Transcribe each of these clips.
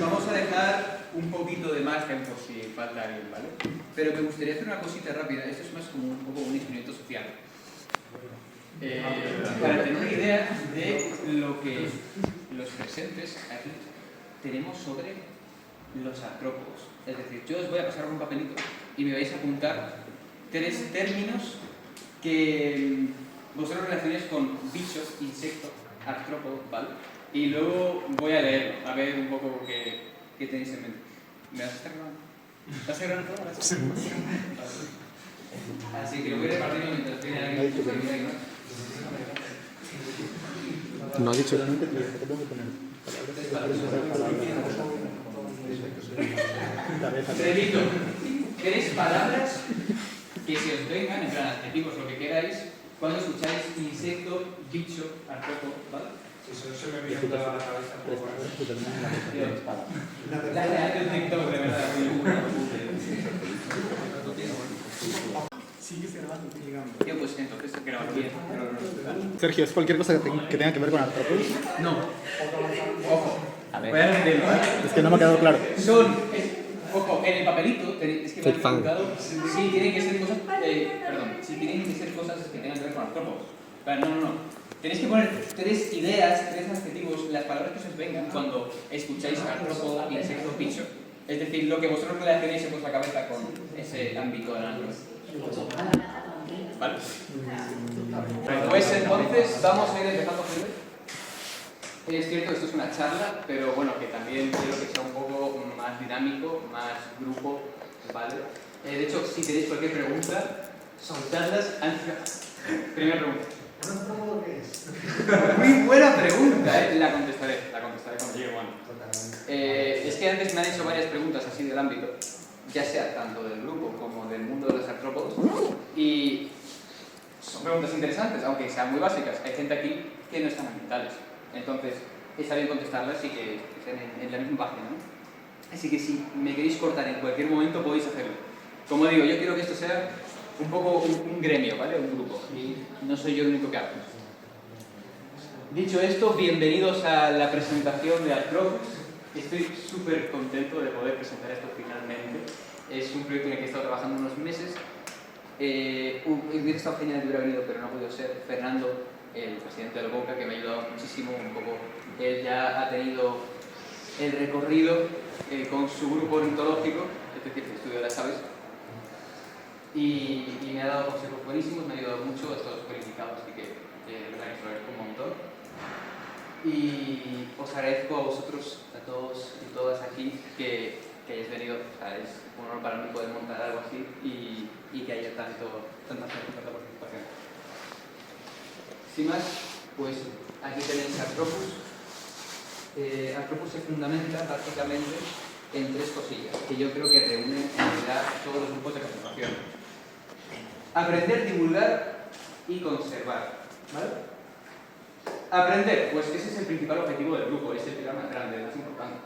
Vamos a dejar un poquito de margen por si falta alguien, ¿vale? Pero me gustaría hacer una cosita rápida. Esto es más como un poco un experimento social. Para tener una idea de lo que los presentes aquí tenemos sobre los artrópodos. Es decir, yo os voy a pasar un papelito y me vais a apuntar 3 términos que vosotros relacionáis con bicho, insecto, artrópodo, ¿vale? Y luego voy a leerlo, a ver un poco qué tenéis en mente. ¿Me vas a estar grabando? ¿Estás grabando todo? Sí. Así que lo voy repartiendo mientras tiene alguien que se mira y no. No ha dicho. Repito, 3 palabras que se os vengan, en plan adjetivos, lo que queráis, cuando escucháis insecto, bicho, artrópodo, ¿vale? Eso se me viene a la cabeza un poco. La real del TikTok, de verdad. Sigue grabando, digamos. Yo pues entonces grabo bien. Sergio, ¿es cualquier cosa que tenga que ver con artrópodos? No. Ojo. Voy a repetirlo, ¿vale? Es que no me ha quedado claro. Ojo, en el papelito, es que me han preguntado si tienen que ser cosas, si tienen que ser cosas que tengan que ver con artrópodos. Vale, no. Tenéis que poner 3 ideas, 3 adjetivos, las palabras que se os vengan cuando escucháis artrópodo, insecto, bicho. Es decir, lo que vosotros relacionéis en vuestra cabeza con ese ámbito de la naturaleza. ¿Vale? Pues entonces vamos a ir empezando primero. Es cierto, esto es una charla, pero bueno, que también quiero que sea un poco más dinámico, más grupo, ¿vale? De hecho, si tenéis cualquier pregunta, soltadlas antes. Primera pregunta. ¿Cómo qué es? Muy buena pregunta, ¿eh? La contestaré cuando llegue bueno. Es que antes me han hecho varias preguntas así del ámbito, ya sea tanto del grupo como del mundo de los artrópodos, y son preguntas interesantes, aunque sean muy básicas. Hay gente aquí que no están ambientales. Entonces, está bien contestarlas y que estén en la misma página, ¿no? Así que si me queréis cortar en cualquier momento, podéis hacerlo. Como digo, yo quiero que esto sea un poco un gremio, ¿vale? Un grupo. Y no soy yo el único que hablo. Dicho esto, bienvenidos a la presentación de Artrópodos. Estoy súper contento de poder presentar esto finalmente. Es un proyecto en el que he estado trabajando unos meses. Hubiera estado genial que hubiera venido, pero no ha podido ser. Fernando, el presidente del GOCA, que me ha ayudado muchísimo, un poco. Él ya ha tenido el recorrido con su grupo ornitológico, es decir, el estudio de las aves, y me ha dado consejos buenísimos, me ha ayudado mucho, ha estado verificado, así que lo agradezco un montón. Y os agradezco a vosotros, a todos y todas aquí, que hayáis venido. O sea, es un honor para mí poder montar algo así y que haya tanta participación. Sin más, pues aquí tenéis Artropus. Artropus se fundamenta básicamente en 3 cosillas que yo creo que reúnen en realidad todos los grupos de conservación: aprender, divulgar y conservar. ¿Vale? Aprender, pues ese es el principal objetivo del grupo, es el pilar más grande, el más importante.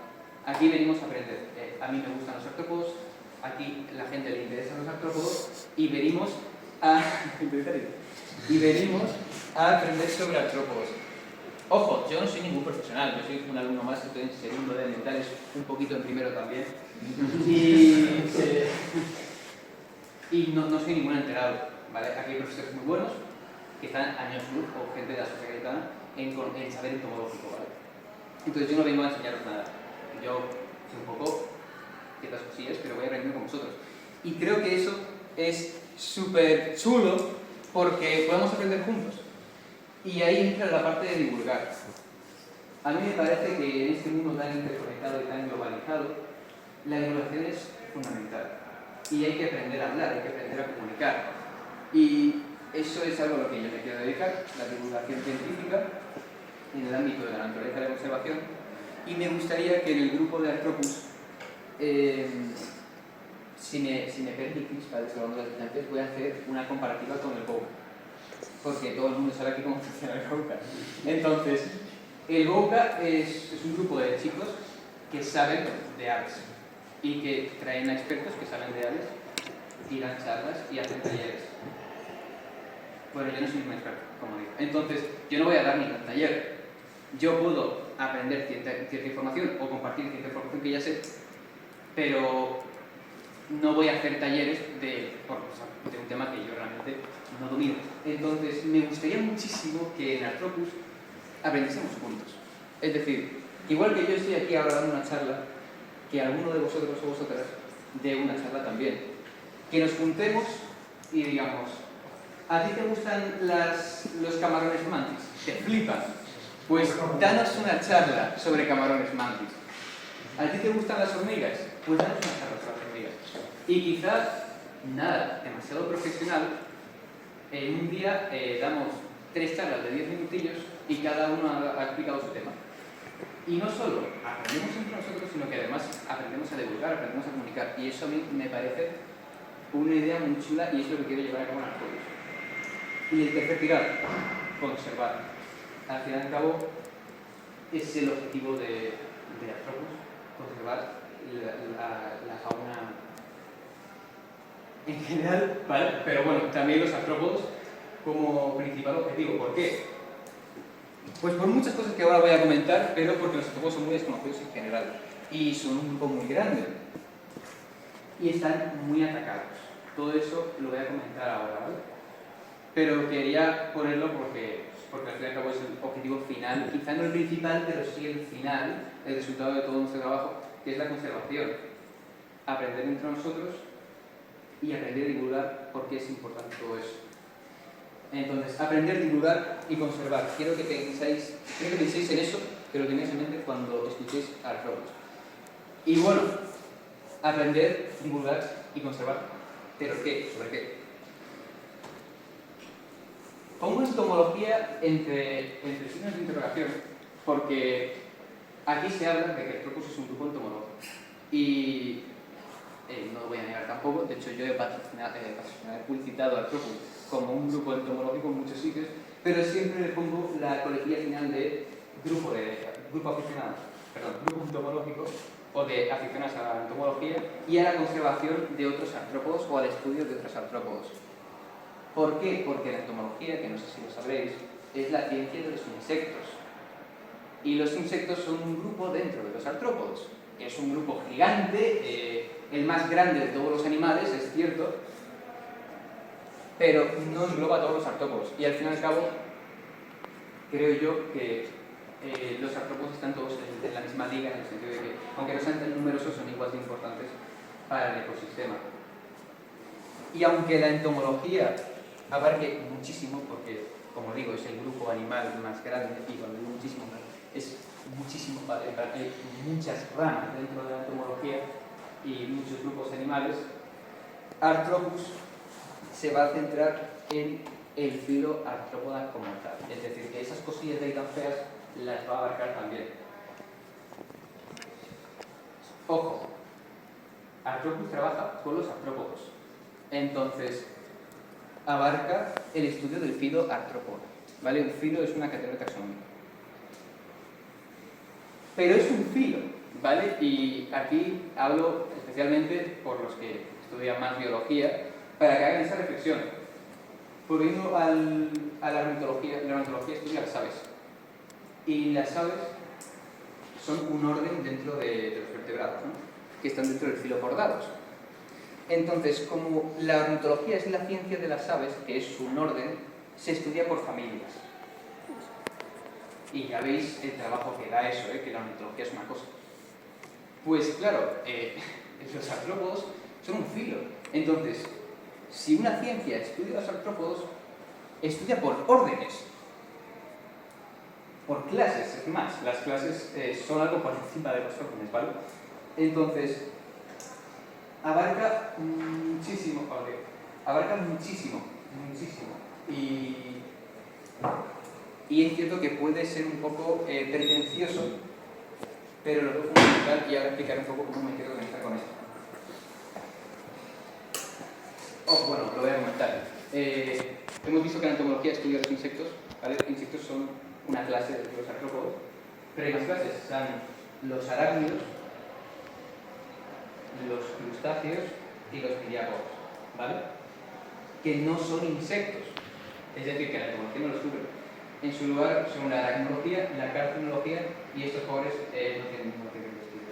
Aquí venimos a aprender. A mí me gustan los artrópodos, aquí la gente le interesan los artrópodos y venimos a aprender sobre artrópodos. Ojo, yo no soy ningún profesional, yo soy un alumno más, estoy en segundo de ambientales, un poquito en primero también. Y no soy ningún enterado, ¿vale? Aquí hay profesores muy buenos que están años luz, o gente de la sociedad cayetana, en saber entomológico, ¿vale? Entonces yo no vengo a enseñaros nada. Yo sé un poco ciertas cosillas, pero voy aprendiendo con vosotros. Y creo que eso es súper chulo porque podemos aprender juntos. Y ahí entra la parte de divulgar. A mí me parece que en este mundo tan interconectado y tan globalizado, la divulgación es fundamental. Y hay que aprender a hablar, hay que aprender a comunicar. Y eso es algo a lo que yo me quiero dedicar, la divulgación científica en el ámbito de la naturaleza y la conservación. Y me gustaría que en el grupo de Artropus, si me permitís, para hablando de antes, voy a hacer una comparativa con el GOCA, porque todo el mundo sabe aquí cómo funciona el GOCA. Entonces, el GOCA es un grupo de chicos que saben de aves y que traen a expertos que saben de aves, tiran charlas y hacen talleres. Bueno, yo no soy un experto, como digo. Entonces, yo no voy a dar ningún taller. Yo puedo aprender cierta información o compartir cierta información que ya sé, pero no voy a hacer talleres de un tema que yo realmente no domino. Entonces, me gustaría muchísimo que en Artropus aprendiésemos juntos. Es decir, igual que yo estoy aquí ahora dando una charla, que alguno de vosotros o vosotras dé una charla también. Que nos juntemos y digamos, ¿a ti te gustan los camarones mantis? ¿Te flipan? Pues danos una charla sobre camarones mantis. ¿A ti te gustan las hormigas? Pues danos una charla sobre las hormigas. Y quizás, nada demasiado profesional, en un día damos 3 charlas de 10 minutillos y cada uno ha explicado su tema. Y no solo aprendemos entre nosotros, sino que además aprendemos a divulgar, aprendemos a comunicar. Y eso a mí me parece una idea muy chula y es lo que quiero llevar a cabo en Artropus. Y el tercer pilar, conservar. Al fin y al cabo, es el objetivo de Artropus, conservar la fauna en general, ¿vale? Pero bueno, también los artrópodos como principal objetivo. ¿Por qué? Pues por muchas cosas que ahora voy a comentar, pero porque los artrópodos son muy desconocidos en general y son un grupo muy grande y están muy atacados. Todo eso lo voy a comentar ahora, ¿vale? Pero quería ponerlo porque al fin y al cabo es el objetivo final, quizá no el principal, pero sí el final, el resultado de todo nuestro trabajo, que es la conservación. Aprender entre nosotros y aprender a divulgar por qué es importante todo eso. Entonces, aprender, divulgar y conservar. Quiero que penséis en eso, que lo tengáis en mente cuando escuchéis Artropus. Y bueno, aprender, divulgar y conservar. ¿Pero qué? ¿Sobre qué? Pongo entomología entre signos de interrogación porque aquí se habla de que Artropus es un grupo entomológico. Y no lo voy a negar tampoco, de hecho yo he publicitado a Artropus como un grupo entomológico en muchos sitios, pero siempre le pongo la coletilla final de grupo entomológico o de aficionados a la entomología y a la conservación de otros artrópodos o al estudio de otros artrópodos. ¿Por qué? Porque la entomología, que no sé si lo sabréis, es la ciencia de los insectos. Y los insectos son un grupo dentro de los artrópodos. Es un grupo gigante, el más grande de todos los animales, es cierto, pero no engloba a todos los artrópodos. Y al fin y al cabo, creo yo que los artrópodos están todos en la misma liga, en el sentido de que, aunque no sean tan numerosos, son igual de importantes para el ecosistema. Y aunque la entomología abarque muchísimo, porque, como digo, es el grupo animal más grande, y cuando digo muchísimo, es muchísimo, hay muchas ramas dentro de la entomología y muchos grupos animales, Artropus se va a centrar en el filo Arthropoda como tal. Es decir, que esas cosillas de ahí tan feas las va a abarcar también. Ojo, Artropus trabaja con los artrópodos. Entonces, abarca el estudio del filo Arthropoda. ¿Vale? Un filo es una categoría taxonómica. Pero es un filo, ¿vale? Y aquí hablo especialmente por los que estudian más biología, para que hagan esa reflexión. Volviendo a la ornitología estudia las aves. Y las aves son un orden dentro de los vertebrados, ¿no? Que están dentro del filo Chordados. Entonces, como la ornitología es la ciencia de las aves, que es un orden, se estudia por familias. Y ya veis el trabajo que da eso, que la ornitología es una cosa. Pues claro, los artrópodos son un filo. Entonces, si una ciencia estudia los artrópodos, estudia por órdenes, por clases, es más, las clases son algo por encima de los órdenes, ¿vale? Entonces, abarca muchísimo. Y es cierto que puede ser un poco pretencioso, pero lo que es fundamental, y ahora explicaré un poco cómo me quiero conectar con esto. Bueno, lo voy a comentar. Hemos visto que la entomología estudia los insectos, ¿vale? Los insectos son una clase de los artrópodos, pero hay más clases, están los arácnidos, los crustáceos y los piriápodos, ¿vale? Que no son insectos, es decir, que la entomología no los cubre. en su lugar según la tecnología, la carcinología, y estos pobres no tienen vestido.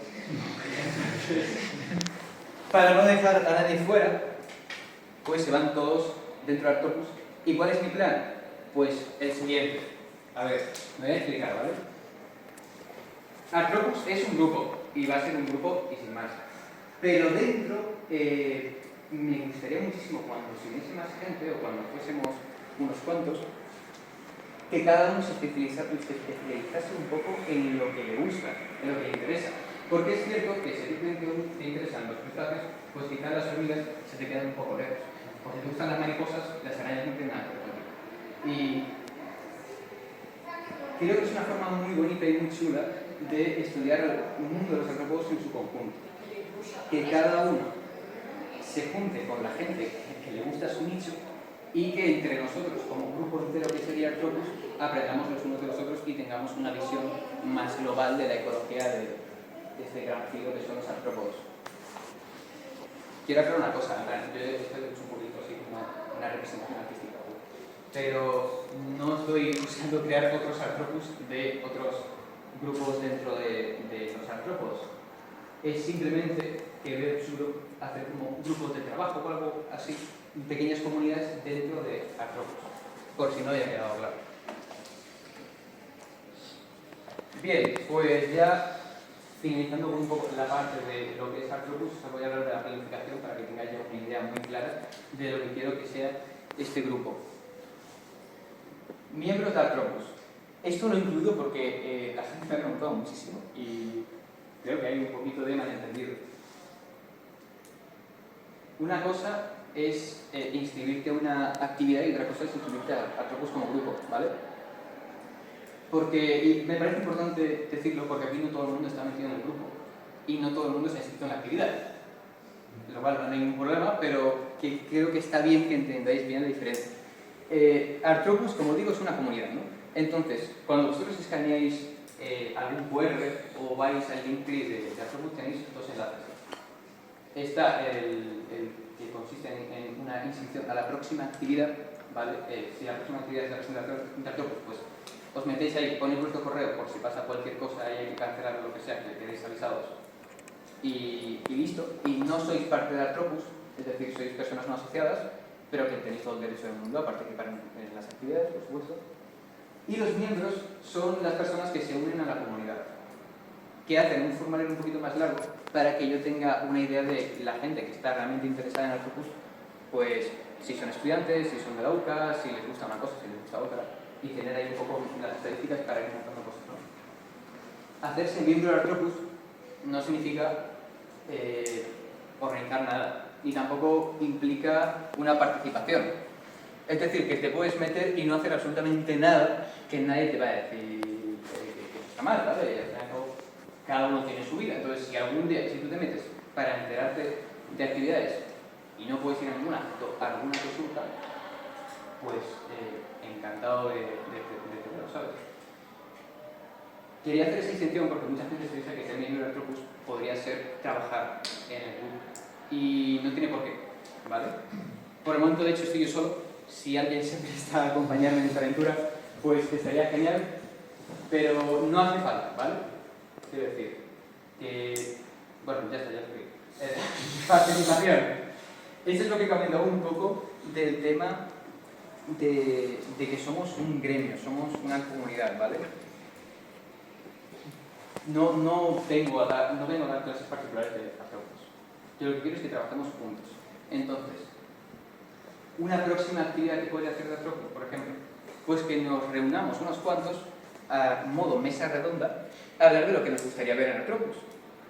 Para no dejar a nadie fuera, pues se van todos dentro de Arctopus. ¿Y cuál es mi plan? Pues el siguiente. A ver, me voy a explicar, ¿vale? Arctopus es un grupo, y va a ser un grupo y sin más. Pero dentro, me gustaría muchísimo cuando se uniese más gente, o cuando fuésemos unos cuantos, que cada uno se especializase un poco en lo que le gusta, en lo que le interesa. Porque es cierto que si te interesan los crustáceos, pues quizás las hormigas se te quedan un poco lejos. Porque te gustan las mariposas, las arañas no tienen nada que ver contigo. Y creo que es una forma muy bonita y muy chula de estudiar un mundo de los artrópodos en su conjunto. Que cada uno se junte con la gente que le gusta su nicho y que entre nosotros, como grupo entero que sería Arctopus, aprendamos los unos de los otros y tengamos una visión más global de la ecología de este gran filo que son los artrópodos. Quiero hacer una cosa, yo esto he hecho un poquito así como una representación artística, pero no estoy buscando crear otros artrópodos de otros grupos dentro de los artrópodos. Es simplemente que veo chulo hacer como grupos de trabajo o algo así, pequeñas comunidades dentro de artrópodos, por si no haya quedado claro. Bien, pues ya finalizando un poco la parte de lo que es Arctopus, os voy a hablar de la planificación para que tengáis una idea muy clara de lo que quiero que sea este grupo. Miembros de Arctopus. Esto lo he incluido porque la gente me ha preguntado muchísimo y creo que hay un poquito de malentendido. Una cosa es inscribirte a una actividad y otra cosa es inscribirte a Arctopus como grupo, ¿vale? Porque, y me parece importante decirlo porque aquí no todo el mundo está metido en el grupo y no todo el mundo se ha inscrito en la actividad, lo cual no hay ningún problema, pero que creo que está bien que entendáis bien la diferencia. Arctopus, como digo, es una comunidad, ¿no? Entonces, cuando vosotros escaneáis algún QR o vais al Linktree de Arctopus, tenéis dos enlaces. Está el que consiste en una inscripción a la próxima actividad, ¿vale? Si la próxima actividad es la presentación de Arctopus, pues os metéis ahí, ponéis vuestro correo por si pasa cualquier cosa y hay que cancelar o lo que sea, que quedéis avisados. Y listo. Y no sois parte de Arctopus, es decir, sois personas no asociadas, pero que tenéis todo el derecho del mundo a participar en las actividades, por supuesto. Y los miembros son las personas que se unen a la comunidad, que hacen un formulario un poquito más largo para que yo tenga una idea de la gente que está realmente interesada en Arctopus, pues si son estudiantes, si son de la UCA, si les gusta una cosa, si les gusta otra, y tener ahí un poco las estadísticas para ir montando cosas, ¿no? Hacerse miembro de Arctopus no significa organizar nada, ni tampoco implica una participación. Es decir, que te puedes meter y no hacer absolutamente nada que nadie te va a decir que está mal, ¿vale? Y al final cada uno tiene su vida. Entonces, si algún día, si tú te metes para enterarte de actividades y no puedes ir a ninguna, alguna que surja, pues encantado de tenerlo, ¿sabes? Quería hacer esa distinción porque mucha gente se piensa que ser miembro de Arctopus podría ser trabajar en el grupo. Y no tiene por qué, ¿vale? Por el momento, de hecho, estoy yo solo. Si alguien se presta a acompañarme en esta aventura, pues estaría genial, pero no hace falta, ¿vale? Quiero decir que... Bueno, ya está, ya estoy. Participación. Eso es lo que he comentado un poco del tema de que somos un gremio, somos una comunidad, ¿vale? No vengo a dar clases particulares de Arctopus. Yo lo que quiero es que trabajemos juntos. Entonces, una próxima actividad que puede hacer de Arctopus, por ejemplo, pues que nos reunamos unos cuantos a modo mesa redonda a hablar de lo que nos gustaría ver en Arctopus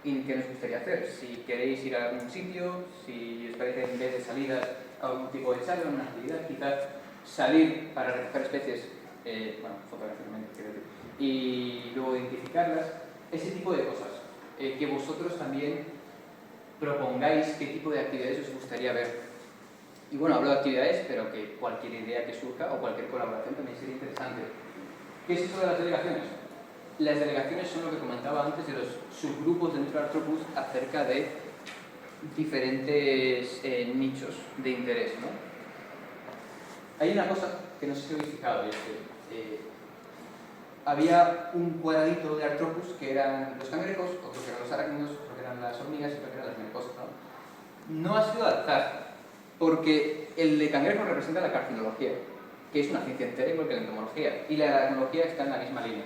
y qué nos gustaría hacer. Si queréis ir a algún sitio, si os parece en vez de salidas a algún tipo de charla, una actividad, quizás salir para recoger especies, bueno, fotográficamente, quiero decir, y luego identificarlas, ese tipo de cosas. Que vosotros también propongáis qué tipo de actividades os gustaría ver. Y bueno, hablo de actividades, pero que cualquier idea que surja o cualquier colaboración también sería interesante. ¿Qué es eso de las delegaciones? Las delegaciones son lo que comentaba antes de los subgrupos dentro de Arctopus acerca de diferentes nichos de interés, ¿no? Hay una cosa que no sé si habéis fijado, y es que había un cuadradito de Arthropus que eran los cangrejos, otro que eran los arácnidos, otro que eran las hormigas y otro que eran las mariposas, ¿no? No ha sido al azar, porque el de cangrejo representa la carcinología, que es una ciencia entera igual que la entomología, y la aracnología está en la misma línea.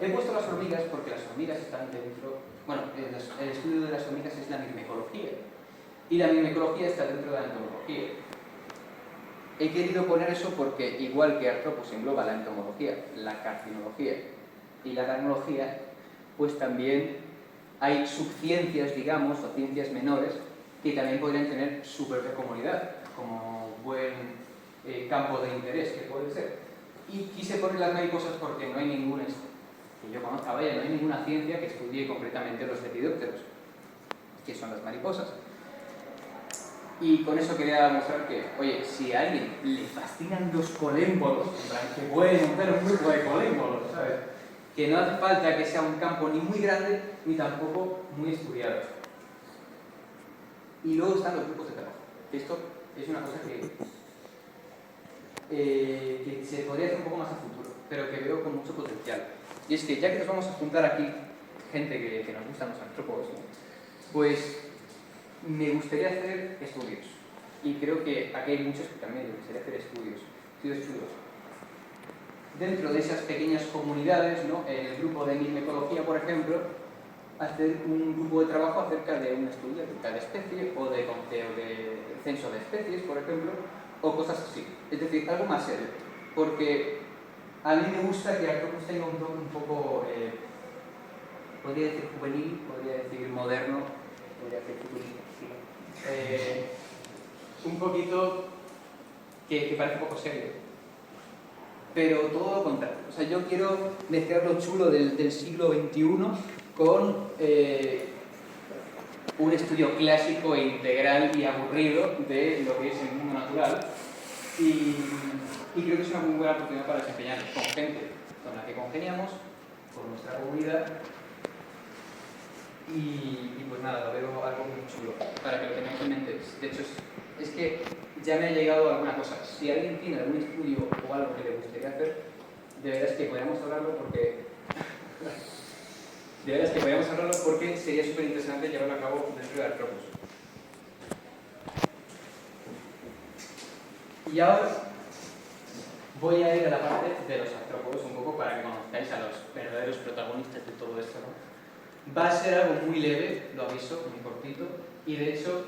He puesto las hormigas porque las hormigas están dentro... Bueno, el estudio de las hormigas es la mimicología, y la mimicología está dentro de la entomología. He querido poner eso porque, igual que Arthropus engloba la entomología, la carcinología y la aracnología, pues también hay subciencias, digamos, o ciencias menores que también podrían tener su propia comunidad, como buen campo de interés que puede ser. Y quise poner las mariposas porque no hay ninguna, que yo conozca, vaya, no hay ninguna ciencia que estudie concretamente los lepidópteros, que son las mariposas. Y con eso quería mostrar que, oye, si a alguien le fascinan los colémbolos, en plan, que puede montar un grupo de colémbolos, ¿sabes? Que no hace falta que sea un campo ni muy grande, ni tampoco muy estudiado. Y luego están los grupos de trabajo. Esto es una cosa que se podría hacer un poco más a futuro, pero que veo con mucho potencial. Y es que ya que nos vamos a juntar aquí gente que nos gustan los antropólogos, ¿no? Pues me gustaría hacer estudios. Y creo que aquí hay muchos que también les gustaría hacer estudios chulos. Dentro de esas pequeñas comunidades, ¿no? En el grupo de mimicología, por ejemplo, hacer un grupo de trabajo acerca de un estudio de cada especie o de censo de especies, por ejemplo, o cosas así. Es decir, algo más serio. Porque a mí me gusta que Arthropus tenga un toque un poco, podría decir juvenil, podría decir moderno, podría decir futurista, sí. Un poquito que parece un poco serio. Pero todo lo contrario. O sea, yo quiero mezclar lo chulo del siglo XXI con un estudio clásico e integral y aburrido de lo que es el mundo natural. Y creo que es una muy buena oportunidad para desempeñarnos con gente con la que congeniamos, con nuestra comunidad. Y pues nada, lo veo algo muy chulo para que lo tengáis en mente. De hecho, es que ya me ha llegado alguna cosa. Si alguien tiene algún estudio o algo que le gustaría hacer, de veras que podríamos hablarlo porque... sería súper interesante llevarlo a cabo dentro de Arthropus. Y ahora voy a ir a la parte de los artrópodos un poco para que conozcáis a los verdaderos protagonistas de todo esto, ¿no? Va a ser algo muy leve, lo aviso, muy cortito, y de hecho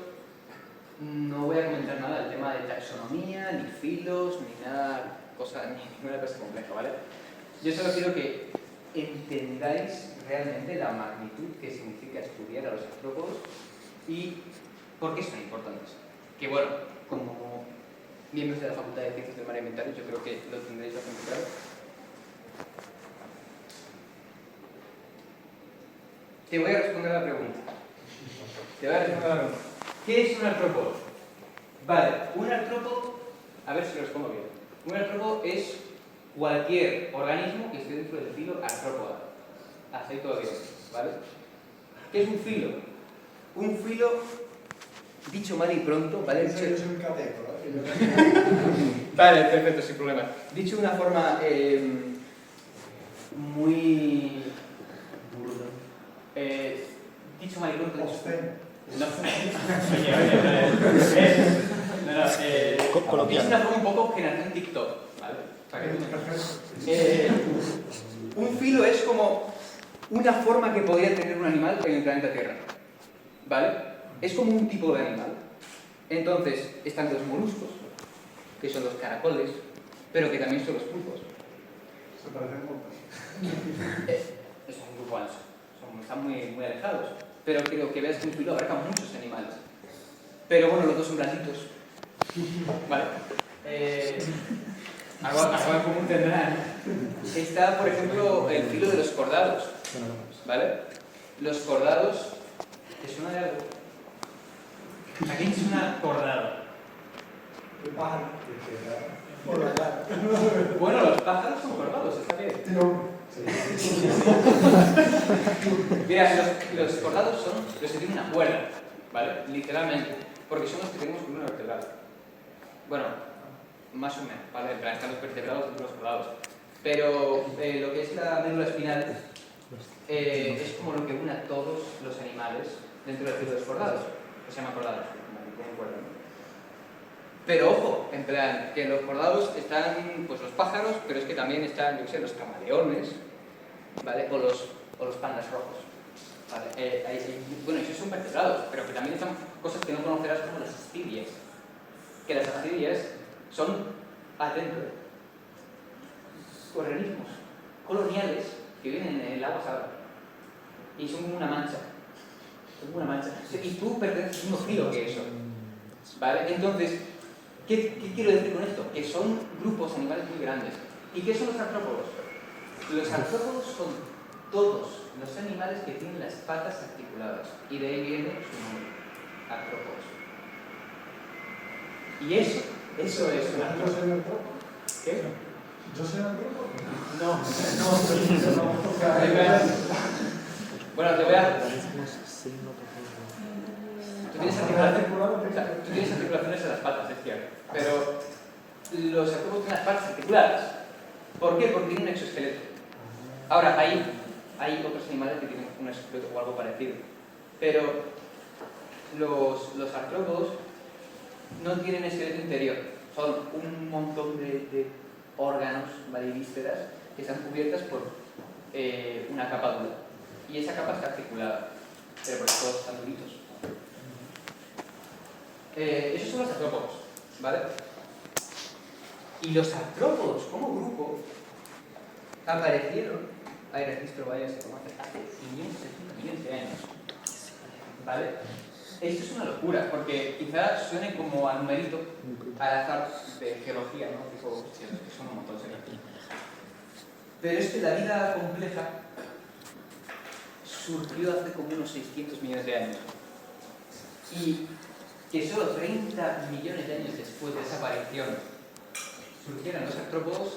no voy a comentar nada del tema de taxonomía, ni filos, ni nada, ninguna cosa compleja, ¿vale? Yo solo quiero que entendáis realmente la magnitud que significa estudiar a los artrópodos y por qué son importantes. Que bueno, como miembros de la Facultad de Ciencias del Mar y Ambientales, yo creo que lo tendréis bastante claro. Te voy a responder a la pregunta. ¿Qué es un artrópodo? Vale, un artrópodo, a ver si lo respondo bien. Un artrópodo es cualquier organismo que esté dentro del filo Arthropoda. Hasta ahí todo bien, ¿vale? ¿Qué es un filo? Un filo, dicho mal y pronto, ¿vale? Eso es un cateco, ¿no? Vale, perfecto, sin problema. Dicho de una forma muy... dicho mal y pronto... Dicho de una forma un poco generación TikTok, ¿vale? Un filo es como una forma que podría tener un animal en el planeta Tierra, ¿vale? Es como un tipo de animal. Entonces, están los moluscos, que son los caracoles, pero que también son los pulpos. Se parecen mucho. Es un grupo ancho, están muy alejados, pero creo que veas que un filo abarca muchos animales. Pero bueno, los dos son blanditos. Vale. Algo en común tendrán. Está, por ejemplo, el filo de los cordados. ¿Vale? Los cordados... ¿Te suena de algo? ¿A quién te suena cordado? El pájaro. Bueno, los pájaros son cordados, está bien. Mira, los cordados son los que tienen una cuerda, ¿vale? Literalmente. Porque son los que tenemos columna vertebral. Bueno, más o menos, ¿vale? En plan, están los vertebrados y los cordados. Pero lo que es la médula espinal es como lo que une a todos los animales dentro del ciclo de los cordados. Que se llama cordados, como que tienen cuerda, ¿no? Pero ojo, en plan, que en los cordados están pues los pájaros, pero es que también están, yo qué sé, los camaleones, ¿vale? O los pandas rojos. ¿Vale? Bueno, esos son vertebrados, pero que también están cosas que no conocerás como las ascidias. Que las ascidias son, atento, organismos coloniales que viven en el agua salada. Y son como una mancha. Son como una mancha. Y tú perteneces al mismo filo que eso. ¿Vale? Entonces, ¿qué quiero decir con esto? Que son grupos animales muy grandes. ¿Y qué son los artrópodos? Los artrópodos son todos los animales que tienen las patas articuladas. Y de ahí viene su nombre, artrópodos. Y eso es un ¿Yo artrópodo. soy el grupo? ¿Qué? ¿Yo soy el grupo? No. No. Bueno, te voy a... Tú tienes articulaciones en las patas, es cierto. Pero los artrópodos tienen las patas articuladas. ¿Por qué? Porque tienen un exoesqueleto. Ahora, hay otros animales que tienen un exoesqueleto o algo parecido. Pero los artrópodos no tienen esqueleto interior. Son un montón de órganos, ¿vale? Y vísceras que están cubiertas por una capa dura. Y esa capa está articulada. Pero porque todos están duritos. Esos son los artrópodos, ¿vale? Y los artrópodos como grupo aparecieron, hay registro, vaya, se conoce, hace 570 millones de años, ¿vale? Esto es una locura, porque quizás suene como a numerito al azar de geología, ¿no? Tipo, que son un montón de años. Pero es que la vida compleja surgió hace como unos 600 millones de años. Y que solo 30 millones de años después de esa aparición surgieran los artrópodos,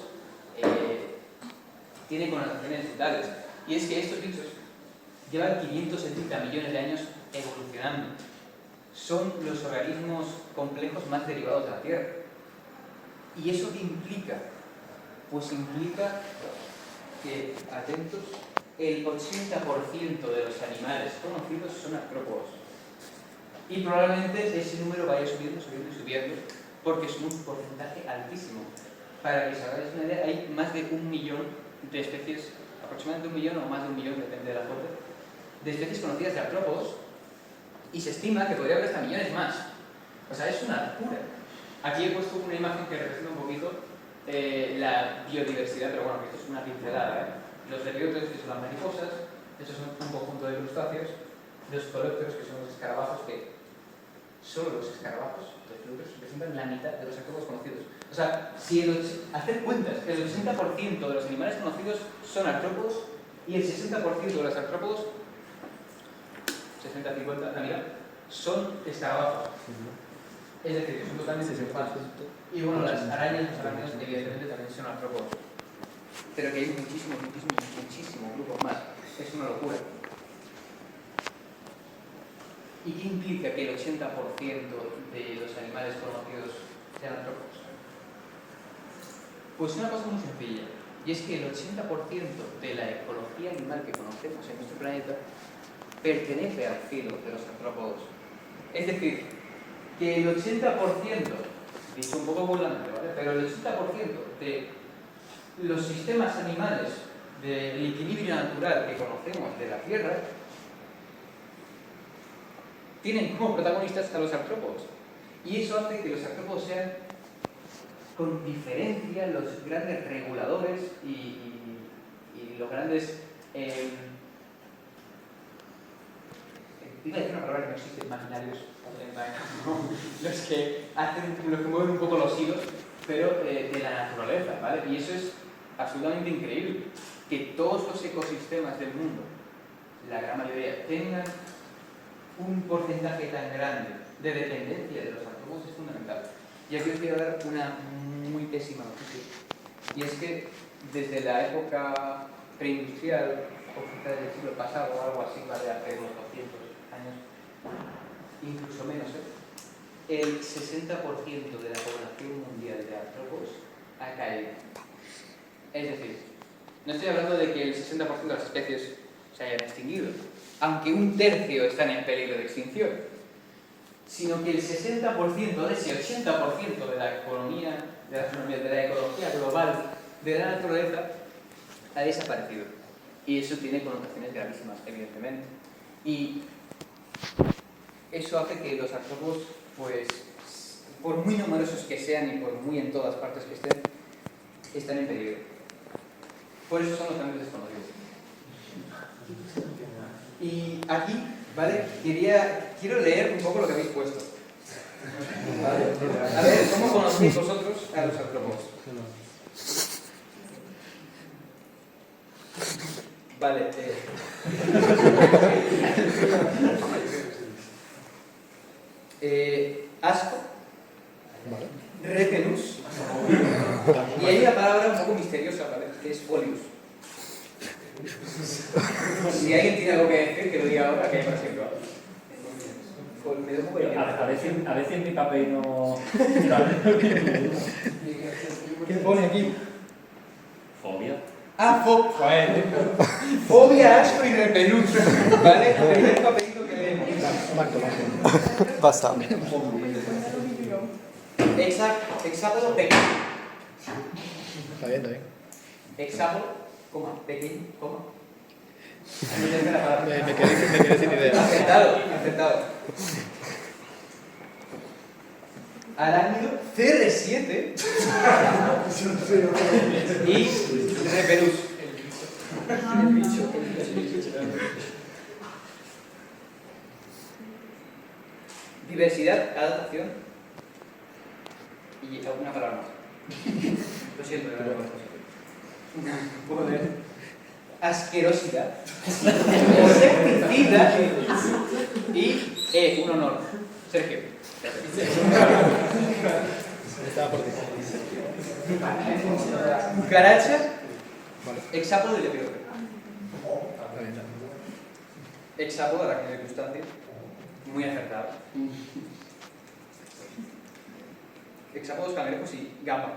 tiene connotaciones vitales. Y es que estos bichos llevan 570 millones de años evolucionando. Son los organismos complejos más derivados de la Tierra. ¿Y eso qué implica? Pues implica que, atentos, el 80% de los animales conocidos son artrópodos. Y probablemente ese número vaya subiendo, porque es un porcentaje altísimo. Para que os hagáis una idea, hay más de 1 millón de especies, aproximadamente 1 millón o más de 1 millón, depende de la fuente, de especies conocidas de artrópodos, y se estima que podría haber hasta millones más. O sea, es una locura. Aquí he puesto una imagen que representa un poquito la biodiversidad, pero bueno, que esto es una pincelada, ¿eh? Los lepidópteros, que son las mariposas, estos son un conjunto de crustáceos, los coleópteros, que son los escarabajos, que solo los escarabajos, los lepidópteros, representan la mitad de los artrópodos conocidos. O sea, si hacer cuentas, el 80% de los animales conocidos son artrópodos y el 60% de los artrópodos, 60-50, la mitad, son escarabajos. Es decir, que son totalmente distintos. Y bueno, las arañas, los arácnidos, evidentemente también son artrópodos. Pero que hay muchísimos grupos más. Es una locura. ¿Y qué implica que el 80% de los animales conocidos sean artrópodos? Pues una cosa muy sencilla. Y es que el 80% de la ecología animal que conocemos en nuestro planeta pertenece al filo de los artrópodos. Es decir, que el 80%, dicho un poco burlamente, ¿vale? Pero el 80% de los sistemas animales del equilibrio natural que conocemos de la Tierra tienen como protagonistas a los artrópodos. Y eso hace que los artrópodos sean, con diferencia, los grandes reguladores y los grandes... iba a decir una palabra que no existe, maquinarios, los que mueven un poco los hilos, pero de la naturaleza, ¿vale? Y eso es absolutamente increíble, que todos los ecosistemas del mundo, la gran mayoría, tengan un porcentaje tan grande de dependencia de los artrópodos es fundamental. Y aquí os quiero dar una muy pésima noticia, y es que desde la época preindustrial, o quizás del siglo pasado o algo así, ¿vale? Hace unos 200 años, incluso menos, el 60% de la población mundial de artrópodos ha caído. Es decir, no estoy hablando de que el 60% de las especies se hayan extinguido, aunque un tercio están en peligro de extinción, sino que el 60% de ese 80% de la economía, de la ecología global, de la naturaleza, ha desaparecido. Y eso tiene connotaciones gravísimas, evidentemente. Y eso hace que los artrópodos, pues, por muy numerosos que sean y por muy en todas partes que están en peligro. Por eso son los grandes desconocidos. Y aquí, ¿vale? Quiero leer un poco lo que habéis puesto. ¿Vale? A ver, ¿cómo conocéis vosotros a los artrópodos? Vale. Asco. Vale. Repelús. Y hay una palabra un poco misteriosa, ¿vale? Que es folius. Si alguien tiene algo que decir, que lo diga ahora, que hay para siempre. A veces en mi papel no... ¿Qué pone aquí? Fobia. Ah, fobia, asco y repelús. ¿Vale? Es el papelito que leemos. Marco. Pasa. Hexápodo pequeño. Está bien. Hexápodo, coma, pequeño, coma. Me quedé sin idea. Acertado. Arácnido, CR7 y repelús. El bicho. Diversidad, adaptación y alguna palabra más. Lo siento, Poder. Asquerosidad. Insecticida y un honor. Sergio. Estaba por ti. Cucaracha, Vale. hexápodo y lepidoptero. Está bien. Hexápodo, la que circunstancia. Muy acertado. Hexápodos, cangrejos y gamba.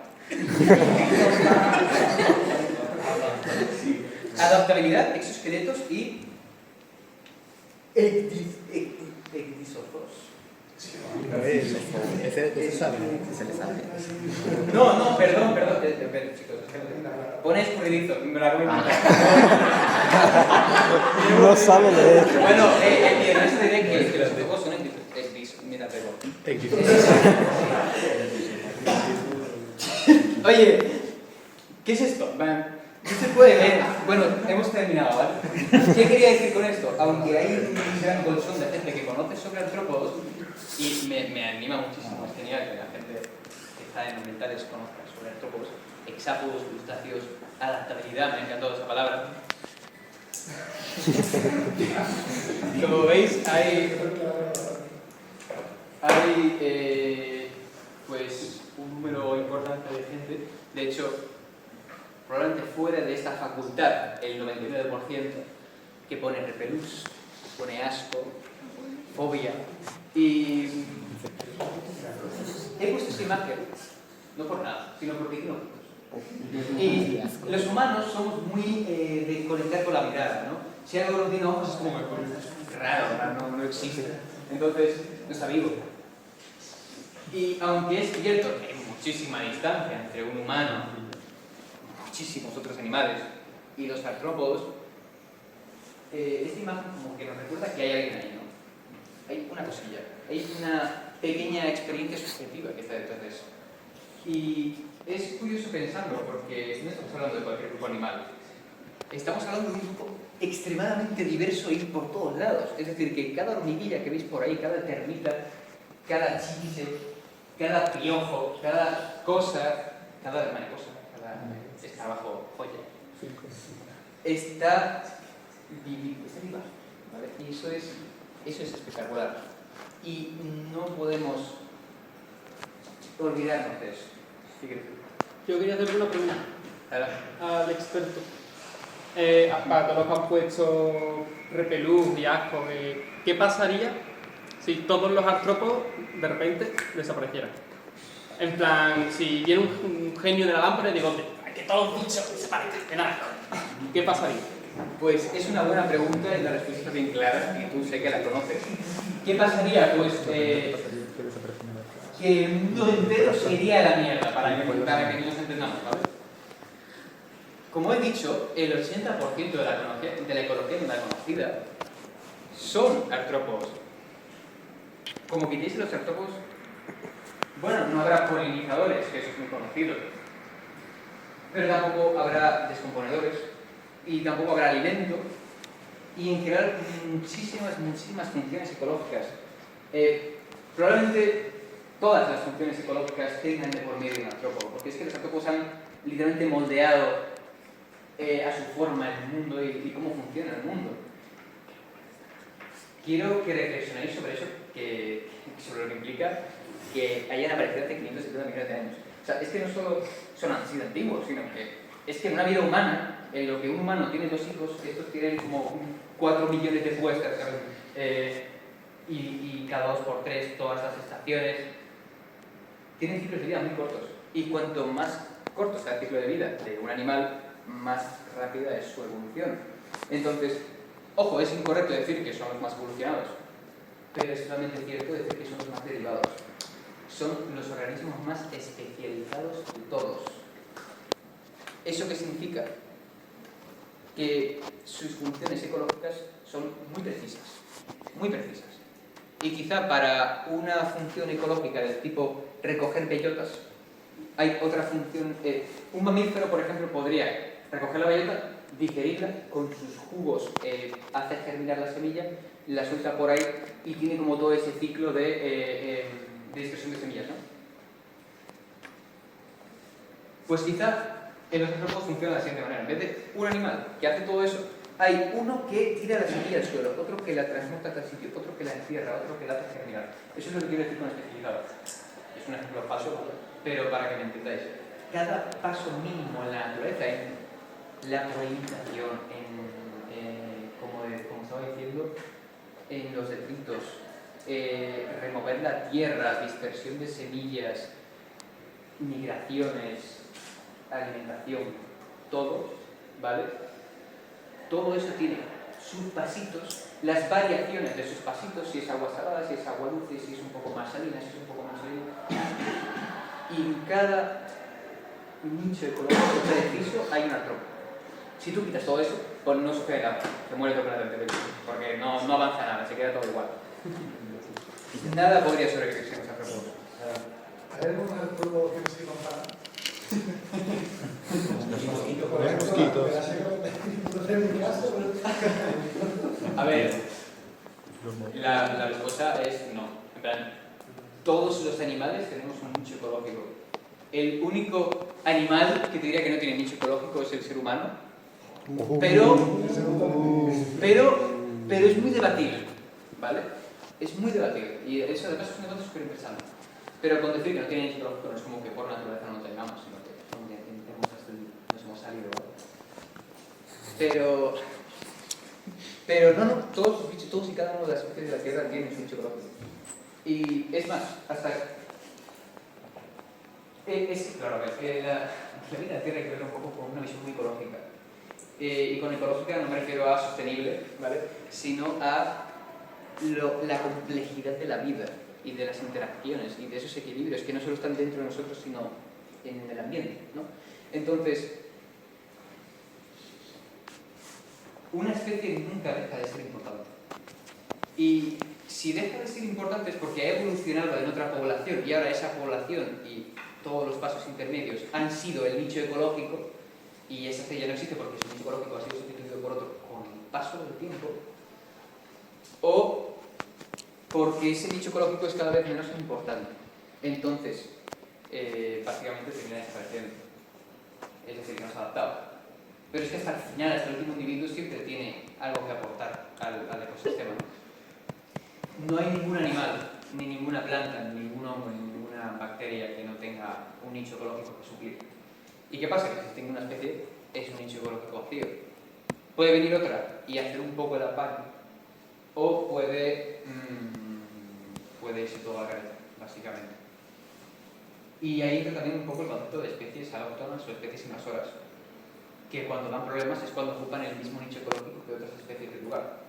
Adaptabilidad, exoesqueletos y ecdisóforos. Ese sabe. Se le sale. No, perdón, chicos. Pone escurridizo, me la voy a inventar. No sabe leer. Bueno, el resto diré que los dibujos son mira, Oye, ¿qué es esto? ¿Qué se puede ver? Bueno, hemos terminado, ¿vale? ¿Qué quería decir con esto? Aunque hay un gran bolsón de gente que conoce sobre artrópodos, y me anima muchísimo, es genial que la gente que está en ambientales conozca sobre artrópodos, hexápodos, crustáceos, adaptabilidad, me ha encantado esa palabra. Como veis, hay pues un número importante de gente. De hecho, probablemente fuera de esta facultad, el 99%, que pone repelús, pone asco, fobia. Y he puesto esta imagen, no por nada, sino porque tiene ojos. Y los humanos somos muy de conectar con la mirada, ¿no? Si algo no tiene ojos es como raro, no existe. Entonces, no está vivo. Y aunque es cierto que hay muchísima distancia entre un humano y muchísimos otros animales y los artrópodos, esta imagen como que nos recuerda que hay alguien ahí, ¿no? Hay una cosilla, hay una pequeña experiencia subjetiva que está detrás de eso. Y es curioso pensarlo porque no estamos hablando de cualquier grupo animal. Estamos hablando de un grupo extremadamente diverso y por todos lados. Es decir, que cada hormiguilla que veis por ahí, cada termita, cada chiche, cada piojo, cada cosa, cada mariposa, cada escarabajo, joya, está viva, ¿vale? Y eso es espectacular. Y no podemos olvidarnos de eso. Yo quería hacerle una pregunta al experto. Para todos los que han puesto repelús y asco, ¿qué pasaría si todos los artrópodos de repente desaparecieran? En plan, si viene un genio de la lámpara y digo, que todos los bichos se parezcan, de nada. ¿Qué pasaría? Pues es una buena pregunta y la respuesta está bien clara y tú sé que la conoces. ¿Qué pasaría? Pues que el mundo entero se iría a la mierda, para que nos entendamos, ¿vale? Como he dicho, el 80% de la ecología no conocida son artrópodos. Como que dice los artrópodos, bueno, no habrá polinizadores, que eso es muy conocido, pero tampoco habrá descomponedores y tampoco habrá alimento y en general muchísimas funciones ecológicas. Probablemente todas las funciones ecológicas tengan de por medio un artrópodo, porque es que los artrópodos han literalmente moldeado a su forma el mundo y cómo funciona el mundo. Quiero que reflexionéis sobre eso, sobre lo que implica que hayan aparecido hace 570 millones de años. O sea, es que no solo han sido antiguos, sino que es que en una vida humana, en lo que un humano tiene 2 hijos, estos tienen como 4 millones de puestas, ¿sabes? Y cada 2 por 3 todas las estaciones tienen ciclos de vida muy cortos. Y cuanto más corto sea el ciclo de vida de un animal, más rápida es su evolución. Entonces, ojo, es incorrecto decir que son los más evolucionados, pero es totalmente cierto decir que son los más derivados. Son los organismos más especializados de todos. ¿Eso qué significa? Que sus funciones ecológicas son muy precisas, muy precisas. Y quizá para una función ecológica del tipo recoger bellotas, hay otra función. Un mamífero, por ejemplo, podría recoger la bellota, digerirla, con sus jugos hace germinar la semilla, la suelta por ahí y tiene como todo ese ciclo de dispersión de semillas, ¿no? Pues quizá en los artrópodos funciona de la siguiente manera. En vez de un animal que hace todo eso, hay uno que tira la semilla al suelo, otro que la transporta a tal sitio, otro que la encierra, otro que la hace germinar. Eso es lo que quiero decir con especializado. Es un ejemplo falso, pero para que me entendáis. Cada paso mínimo en la naturaleza, en la polinización, como estaba diciendo, en los detritos, remover la tierra, dispersión de semillas, migraciones, alimentación, todo, ¿vale? Todo eso tiene sus pasitos, las variaciones de sus pasitos, si es agua salada, si es agua dulce, si es un poco más salina, si es un poco más salina. Y en cada nicho ecológico preciso hay un artrópodo. Si tú quitas todo eso, pues no sucede nada, se muere todo completamente, porque no avanza nada, se queda todo igual. Nada podría sobrevivir sin los artrópodos. ¿Hay algún artrópodo que no se compara? Los mosquitos. No sé en mi caso, A ver, la respuesta es no. En plan, todos los animales tenemos un nicho ecológico. El único animal que te diría que no tiene nicho ecológico es el ser humano, pero es muy debatible, ¿vale? Es muy debatible y eso además es un debate súper interesante. Pero con decir que no tiene nicho ecológico no es como que por naturaleza no lo tengamos, sino que nos hemos salido, ¿vale? Pero no, todos los bichos, todos y cada uno de las especies de la Tierra tienen su nicho ecológico. Y es más, hasta... claro, la vida de la Tierra hay que verla un poco con una visión muy ecológica. Y con ecológica no me refiero a sostenible, ¿vale? Sino a la complejidad de la vida y de las interacciones y de esos equilibrios que no solo están dentro de nosotros, sino en el ambiente, ¿no? Entonces, una especie nunca deja de ser importante. Y si deja de ser importante es porque ha evolucionado en otra población y ahora esa población y todos los pasos intermedios han sido el nicho ecológico y esa especie ya no existe porque su nicho ecológico ha sido sustituido por otro con el paso del tiempo, o porque ese nicho ecológico es cada vez menos importante. Entonces, básicamente termina desapareciendo. Es decir, que no se ha adaptado. Pero es que hasta el final, hasta el último individuo, siempre tiene algo que aportar al ecosistema. No hay ningún animal, ni ninguna planta, ni ningún hongo, ni ninguna bacteria que no tenga un nicho ecológico que suplir. ¿Y qué pasa? Que si tengo una especie, es un nicho ecológico vacío. Puede venir otra y hacer un poco de apaño, o puede irse todo al garete, básicamente. Y ahí entra también un poco el concepto de especies autóctonas o especies invasoras, que cuando dan problemas es cuando ocupan el mismo nicho ecológico que otras especies del lugar.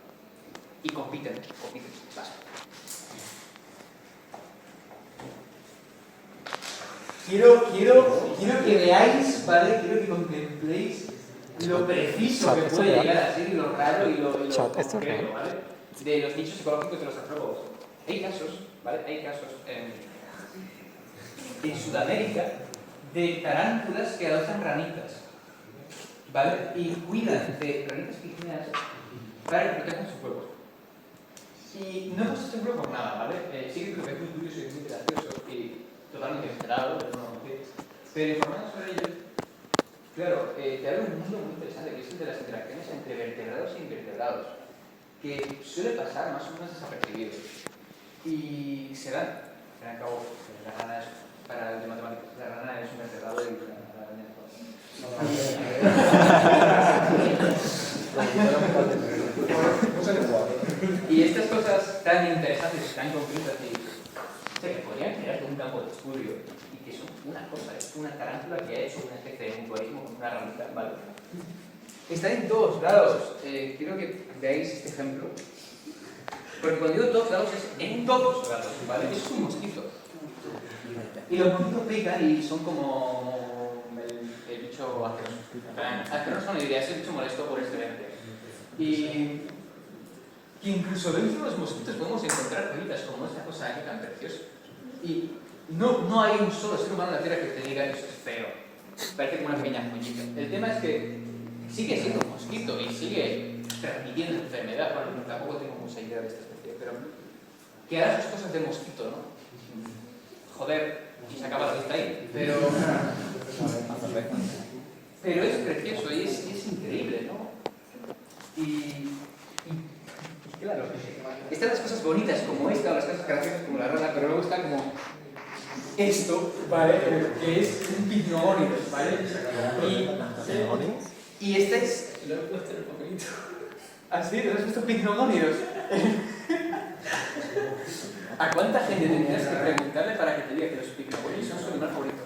Y compiten. Vas. Quiero que veáis, ¿vale? Quiero que contempléis lo preciso que puede llegar a ser y lo raro y lo concreto, ¿vale? De los nichos ecológicos de los artrópodos. Hay casos, ¿vale? Hay casos en Sudamérica de tarántulas que adoptan ranitas, ¿vale? Y cuidan de ranitas pigmeas para que protejan sus huevos. Y no hemos hecho por nada, ¿vale? Sí que creo que es muy curioso y muy gracioso y totalmente inesperado, pero informando sobre ello, claro, te abre un mundo muy interesante, que es el de las interacciones entre vertebrados e invertebrados, que suele pasar más o menos desapercibido. Y se dan, al fin y al cabo, la rana es, para el de matemáticas, la rana es un vertebrado y la araña es Y estas cosas tan interesantes y tan concretas que podrían generar un campo de estudio y que son una cosa, es una tarántula que ha hecho una especie de mutualismo con una ranita, ¿vale? Están en todos lados. Quiero que veáis este ejemplo. Porque cuando digo todos lados es en todos lados, ¿vale? Es un mosquito. Y los mosquitos pican y son como el bicho asqueroso. Asqueroso no diría, es el bicho molesto por excelencia. Y incluso dentro de los mosquitos podemos encontrar joyitas como esta cosa aquí tan preciosa. Y no hay un solo ser humano en la Tierra que te diga que eso es feo. Parece como una pequeña joyita. El tema es que sigue siendo un mosquito y sigue transmitiendo enfermedad. Bueno, tampoco tengo mucha idea de esta especie, pero que hará sus cosas de mosquito, ¿no? Joder, y se acaba la lista ahí. Pero es precioso y es increíble, ¿no? Y claro, están las cosas bonitas como esta, o las cosas graciosas como la rana, pero luego está como esto, ¿vale? Que es un Picnogonidos, ¿vale? Y este es... Lo he puesto en el papelito. ¿Ah, sí? ¿Lo has puesto Picnogonidos? ¿A cuánta gente tendrías que preguntarle para que te diga que los Picnogonidos son su animal favorito?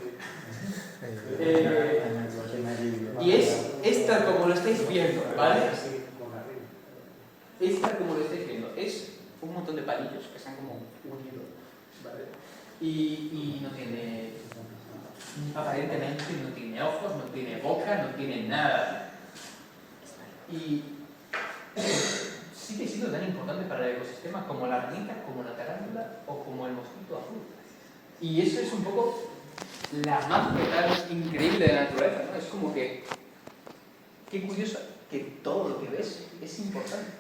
Y es tal como lo estáis viendo, ¿vale? Es tal como lo estáis viendo. Es un montón de palillos que se han como unido, ¿vale? Y no tiene... Aparentemente no tiene ojos, no tiene boca, no tiene nada. Y sigue siendo tan importante para el ecosistema como la ranita, como la tarántula o como el mosquito azul. Y eso es un poco la magia tan increíble de la naturaleza, ¿no? Es como que... Qué curioso que todo lo que ves es importante.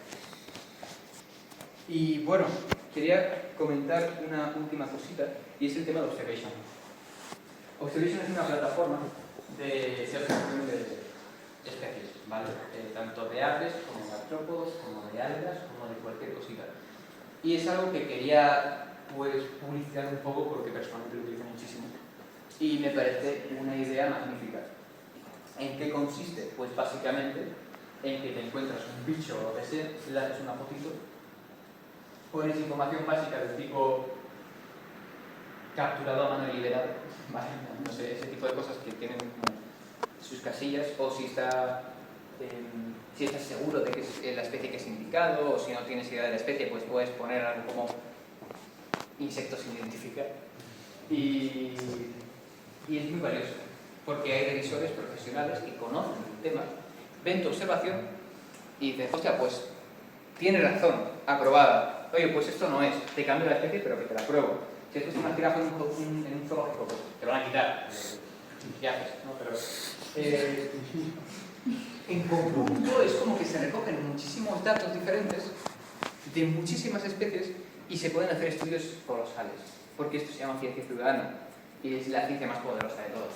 Y bueno, quería comentar una última cosita y es el tema de Observation. Observation es una plataforma de observación de especies, ¿vale? Tanto de aves como de artrópodos, como de algas, como de cualquier cosita. Y es algo que quería pues publicitar un poco porque personalmente lo utilizo muchísimo y me parece una idea magnífica. ¿En qué consiste? Pues básicamente en que te encuentras un bicho o lo que sea, le haces una fotito, pones información básica del tipo capturado a mano y liberado, ¿vale? No sé, ese tipo de cosas que tienen como sus casillas, o si estás seguro de que es la especie que es indicado, o si no tienes idea de la especie, pues puedes poner algo como insectos sin identificar. Y es muy valioso, porque hay revisores profesionales que conocen el tema, ven tu observación y dicen, hostia, pues tiene razón, aprobada. Oye, pues esto no es, te cambio la especie, pero que te la apruebo. Si has puesto una jirafa en un zoológico, pues te lo van a quitar. ¿Qué haces? ¿No? Pero, en conjunto es como que se recogen muchísimos datos diferentes de muchísimas especies y se pueden hacer estudios colosales, porque esto se llama ciencia ciudadana y es la ciencia más poderosa de todas.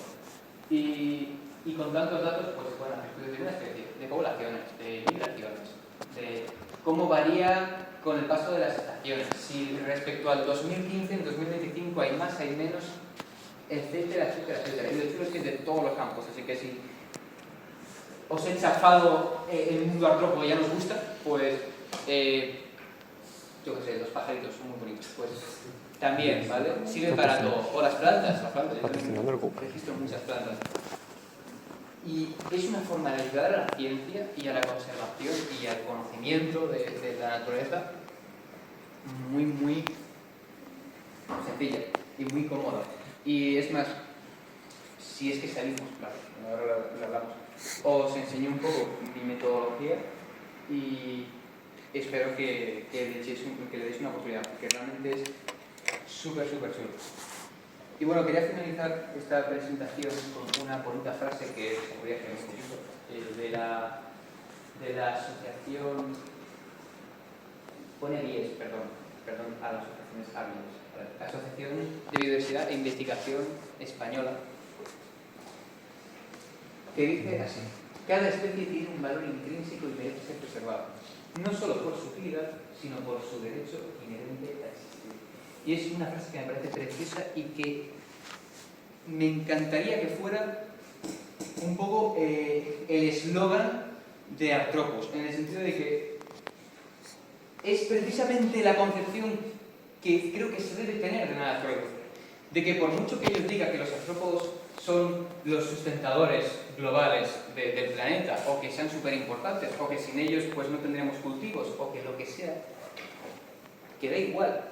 Y con tantos datos pues se pueden hacer estudios de una especie, de poblaciones, de migraciones, de cómo varía con el paso de las estaciones, si respecto al 2015, en 2025 hay más, hay menos, etcétera, etcétera, etcétera. Y de hecho es que es de todos los campos, así que si os he chafado el mundo artrópodo y ya nos gusta, pues yo qué sé, los pajaritos son muy bonitos, pues también, ¿vale? Sirve para todo. O las plantas, yo Patrocinando el también Google. registro muchas plantas. Y es una forma de ayudar a la ciencia y a la conservación y al conocimiento de la naturaleza muy, muy sencilla y muy cómoda. Y es más, si es que salimos, claro, ahora lo hablamos, os enseño un poco mi metodología y espero que le deis una oportunidad, porque realmente es súper, súper chulo. Y bueno, quería finalizar esta presentación con una bonita frase que se podría hacer de la asociación, pone ABIES, perdón, a las asociaciones ABIES, la Asociación de Biodiversidad e Investigación Española, que dice así: cada especie tiene un valor intrínseco y merece ser preservado, no solo por su utilidad, sino por su derecho inherente a existir. Y es una frase que me parece preciosa y que me encantaría que fuera un poco el eslogan de Artropos, en el sentido de que es precisamente la concepción que creo que se debe tener de la naturaleza, de que por mucho que ellos digan que los artrópodos son los sustentadores globales del planeta, o que sean súper importantes, o que sin ellos pues no tendríamos cultivos, o que lo que sea, que da igual,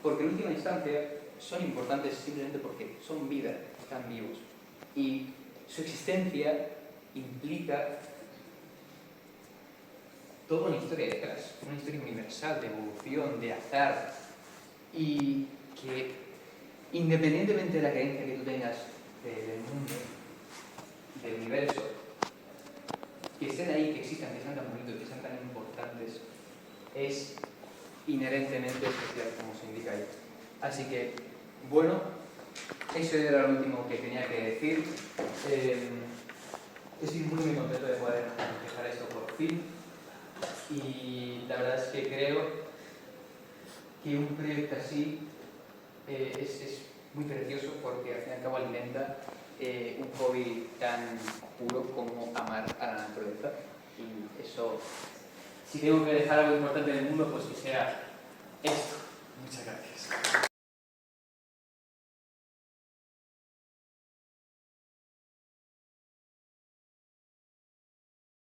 porque en última instancia son importantes simplemente porque son vida, están vivos, y su existencia implica toda una historia detrás, una historia universal de evolución, de azar, y que independientemente de la creencia que tú tengas del mundo, del universo, que estén ahí, que existan, que sean tan bonitos, que sean tan importantes, es inherentemente especial, como se indica ahí. Así que, bueno, eso era lo último que tenía que decir. Estoy muy, muy contento de poder empezar esto por fin. Y la verdad es que creo que un proyecto así es muy precioso, porque al fin y al cabo alimenta un hobby tan puro como amar a la naturaleza. Y eso, si tengo que dejar algo importante en el mundo, pues que sea esto. Muchas gracias.